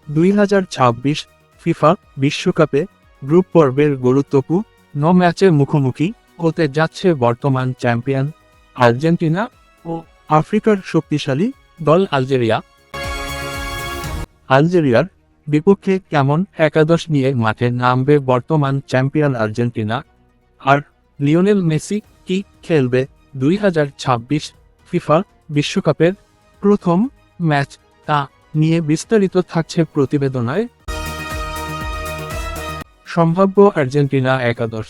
2026 FIFA বিশ্বকাপে group পর্বের গুরুত্বপূর্ণ ম্যাচে মুখোমুখি হতে যাচ্ছে বর্তমান চ্যাম্পিয়ন আর্জেন্টিনা ও আফ্রিকার শক্তিশালী দল আলজেরিয়া। আলজেরিয়ার বিপক্ষে কেমন একাদশ নিয়ে মাঠে নামবে বর্তমান চ্যাম্পিয়ন আর্জেন্টিনা, আর লিওনেল মেসি কি খেলবে 2026 ফিফা বিশ্বকাপের প্রথম ম্যাচ, তা নিয়ে বিস্তারিত থাকছে প্রতিবেদনায়। সম্ভাব্য আর্জেন্টিনা একাদশ: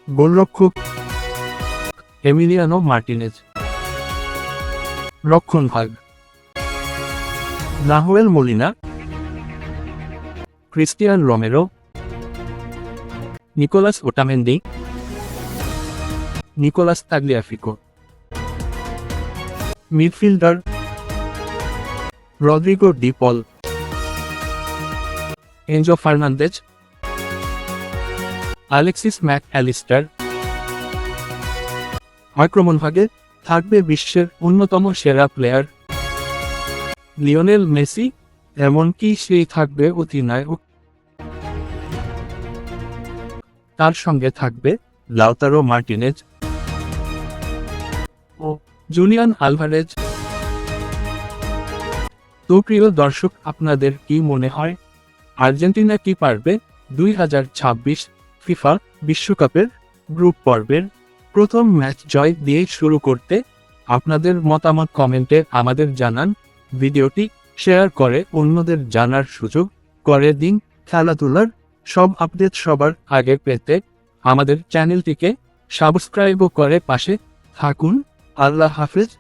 গোলরক্ষক এমিলিয়ানো মার্টিনেজ, রক্ষণভাগ Nahuel Molina, Cristian Romero, Nicolas Otamendi, Nicolas Tagliafico. Midfielder Rodrigo De Paul, Enzo Fernandez, Alexis Mac Allister. আক্রমণভাগে থাকবে বিশ্বের অন্যতম সেরা প্লেয়ার লিওনেল মেসি, এমনকি সেই থাকবে অধিনায়ক। তার সঙ্গে থাকবে লাউতারো মার্টিনেজ ও জুলিয়ান আলভারেজ। তো প্রিয় দর্শক, আপনাদের কি মনে হয়, আর্জেন্টিনা কি পারবে 2026 ফিফা বিশ্বকাপের গ্রুপ পর্বের প্রথম ম্যাচ জয় দিয়ে শুরু করতে? আপনাদের মতামত কমেন্টে আমাদের জানান। ভিডিওটি শেয়ার করে অন্যদের জানার সুযোগ করে দিন। খেলাধুলার সব আপডেট সবার আগে পেতে আমাদের চ্যানেলটিকে সাবস্ক্রাইব করে পাশে থাকুন। আল্লাহ হাফেজ।